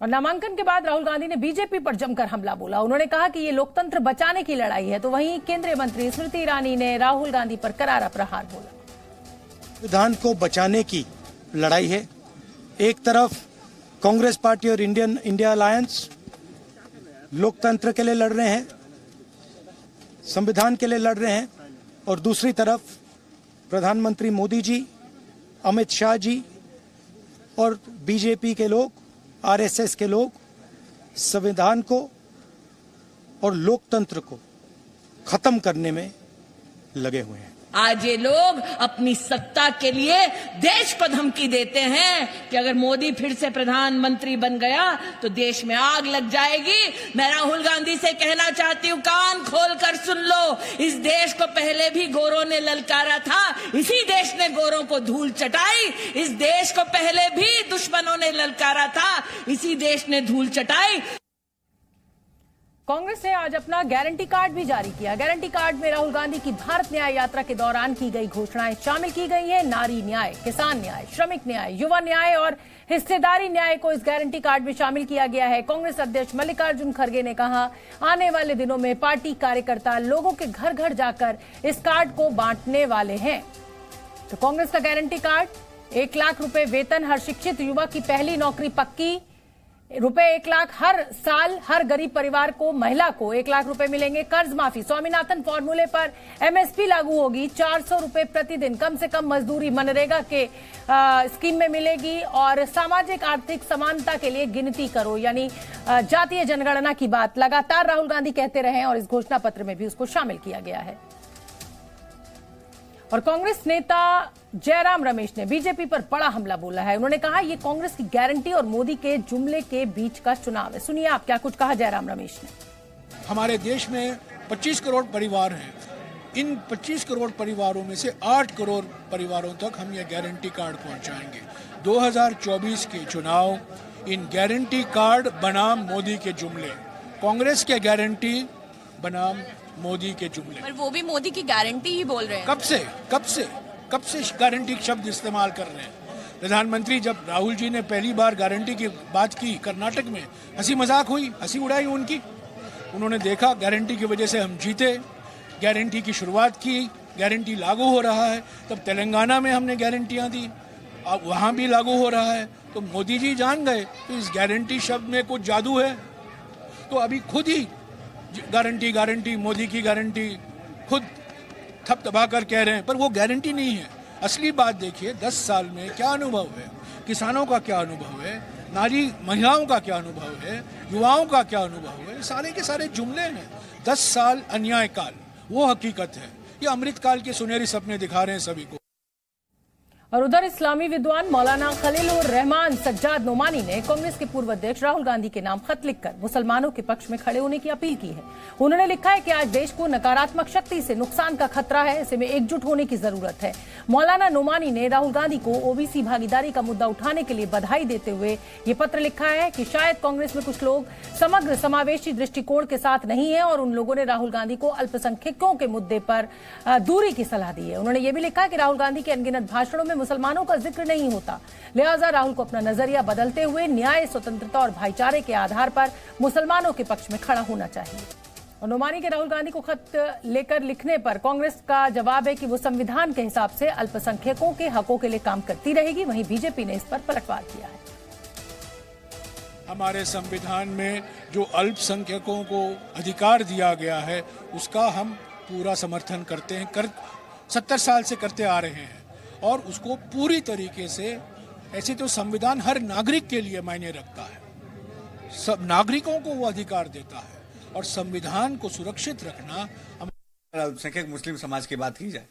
और नामांकन के बाद राहुल गांधी ने बीजेपी पर जमकर हमला बोला। उन्होंने कहा कि ये लोकतंत्र बचाने की लड़ाई है, तो वहीं केंद्रीय मंत्री स्मृति ईरानी ने राहुल गांधी पर करारा प्रहार बोला। संविधान को बचाने की लड़ाई है। एक तरफ कांग्रेस पार्टी और इंडिया अलायंस लोकतंत्र के लिए लड़ रहे हैं, संविधान के लिए लड़ रहे हैं, और दूसरी तरफ प्रधानमंत्री मोदी जी, अमित शाह जी और बीजेपी के लोग, आरएसएस के लोग संविधान को और लोकतंत्र को खत्म करने में लगे हुए हैं। आज ये लोग अपनी सत्ता के लिए देश को धमकी देते हैं कि अगर मोदी फिर से प्रधानमंत्री बन गया तो देश में आग लग जाएगी। मैं राहुल गांधी से कहना चाहती हूँ, कान खोलकर सुन लो। इस देश को पहले भी गोरों ने ललकारा था, इसी देश ने गोरों को धूल चटाई। इस देश को पहले भी दुश्मनों ने ललकारा था, इसी देश ने धूल चटाई। कांग्रेस ने आज अपना गारंटी कार्ड भी जारी किया। गारंटी कार्ड में राहुल गांधी की भारत न्याय यात्रा के दौरान की गई घोषणाएं शामिल की गई हैं। नारी न्याय, किसान न्याय, श्रमिक न्याय, युवा न्याय और हिस्सेदारी न्याय को इस गारंटी कार्ड में शामिल किया गया है। कांग्रेस अध्यक्ष मल्लिकार्जुन खड़गे ने कहा, आने वाले दिनों में पार्टी कार्यकर्ता लोगों के घर घर जाकर इस कार्ड को बांटने वाले हैं। तो कांग्रेस का गारंटी कार्ड, 1 लाख रुपए वेतन, हर शिक्षित युवा की पहली नौकरी पक्की, रुपए 1 लाख हर साल, हर गरीब परिवार को, महिला को 1 लाख रुपए मिलेंगे, कर्ज माफी, स्वामीनाथन फॉर्मूले पर एमएसपी लागू होगी, 400 रुपए प्रतिदिन कम से कम मजदूरी मनरेगा के स्कीम में मिलेगी, और सामाजिक आर्थिक समानता के लिए गिनती करो, यानी जातीय जनगणना की बात लगातार राहुल गांधी कहते रहे और इस घोषणा पत्र में भी उसको शामिल किया गया है। और कांग्रेस नेता जयराम रमेश ने बीजेपी पर बड़ा हमला बोला है। उन्होंने कहा, ये कांग्रेस की गारंटी और मोदी के जुमले के बीच का चुनाव है। सुनिए आप क्या कुछ कहा जयराम रमेश ने। हमारे देश में 25 करोड़ परिवार हैं। इन 25 करोड़ परिवारों में से 8 करोड़ परिवारों तक हम ये गारंटी कार्ड पहुंचाएंगे। 2024 के चुनाव इन गारंटी कार्ड बनाम मोदी के जुमले, कांग्रेस के गारंटी बनाम मोदी के जुमले। पर वो भी मोदी की गारंटी ही बोल रहे हैं। कब से गारंटी शब्द इस्तेमाल कर रहे हैं। प्रधानमंत्री, जब राहुल जी ने पहली बार गारंटी की बात की कर्नाटक में, हंसी मजाक हुई, हंसी उड़ाई उनकी। उन्होंने देखा गारंटी की वजह से हम जीते, गारंटी की शुरुआत की, गारंटी लागू हो रहा है। तब तेलंगाना में हमने गारंटियां दी, अब वहाँ भी लागू हो रहा है। तो मोदी जी जान गए तो इस गारंटी शब्द में कुछ जादू है। तो अभी खुद ही गारंटी, मोदी की गारंटी खुद थपथपा कर कह रहे हैं, पर वो गारंटी नहीं है। असली बात देखिए, 10 साल में क्या अनुभव है, किसानों का क्या अनुभव है, महिलाओं का क्या अनुभव है, युवाओं का क्या अनुभव है, सारे के सारे जुमले हैं। 10 साल अन्याय काल, वो हकीकत है। ये अमृत काल के सुनहरे सपने दिखा रहे हैं सभी को। और उधर इस्लामी विद्वान मौलाना खलीलुर रहमान सज्जाद नोमानी ने कांग्रेस के पूर्व अध्यक्ष राहुल गांधी के नाम खत लिखकर मुसलमानों के पक्ष में खड़े होने की अपील की है। उन्होंने लिखा है कि आज देश को नकारात्मक शक्ति से नुकसान का खतरा है, ऐसे में एकजुट होने की जरूरत है। मौलाना नोमानी ने राहुल गांधी को ओबीसी भागीदारी का मुद्दा उठाने के लिए बधाई देते हुए ये पत्र लिखा है कि शायद कांग्रेस में कुछ लोग समग्र समावेशी दृष्टिकोण के साथ नहीं है और उन लोगों ने राहुल गांधी को अल्पसंख्यकों के मुद्दे पर दूरी की सलाह दी है। उन्होंने ये भी लिखा है कि राहुल गांधी के अनगिनत भाषणों में मुसलमानों का जिक्र नहीं होता, लिहाजा राहुल को अपना नजरिया बदलते हुए न्याय, स्वतंत्रता और भाईचारे के आधार पर मुसलमानों के पक्ष में खड़ा होना चाहिए। और नोमानी के राहुल गांधी को खत लेकर लिखने पर कांग्रेस का जवाब है कि वो संविधान के हिसाब से अल्पसंख्यकों के हकों के लिए काम करती रहेगी। वहीं बीजेपी ने इस पर पलटवार किया है। हमारे संविधान में जो अल्पसंख्यकों को अधिकार दिया गया है उसका हम पूरा समर्थन करते हैं, 70 साल से करते आ रहे हैं, और उसको पूरी तरीके से। ऐसे तो संविधान हर नागरिक के लिए मायने रखता है, सब नागरिकों को वो अधिकार देता है, और संविधान को सुरक्षित रखना। अल्पसंख्यक मुस्लिम समाज की बात की जाए,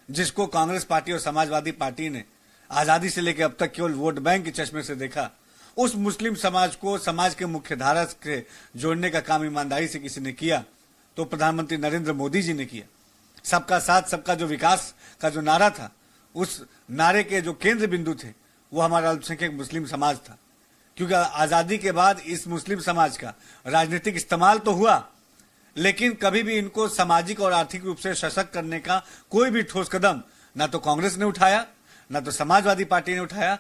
जिसको कांग्रेस पार्टी और समाजवादी पार्टी ने आजादी से लेकर अब तक केवल वोट बैंक के चश्मे से देखा, उस मुस्लिम समाज को समाज के मुख्य धारा से जोड़ने का काम ईमानदारी से किसी ने किया तो प्रधानमंत्री नरेंद्र मोदी जी ने किया। सबका साथ सबका जो विकास का जो नारा था, उस नारे के जो केंद्र बिंदु थे वो हमारा अल्पसंख्यक मुस्लिम समाज था। क्योंकि आजादी के बाद इस मुस्लिम समाज का राजनीतिक इस्तेमाल तो हुआ, लेकिन कभी भी इनको सामाजिक और आर्थिक रूप से सशक्त करने का कोई भी ठोस कदम ना तो कांग्रेस ने उठाया, ना तो समाजवादी पार्टी ने उठाया।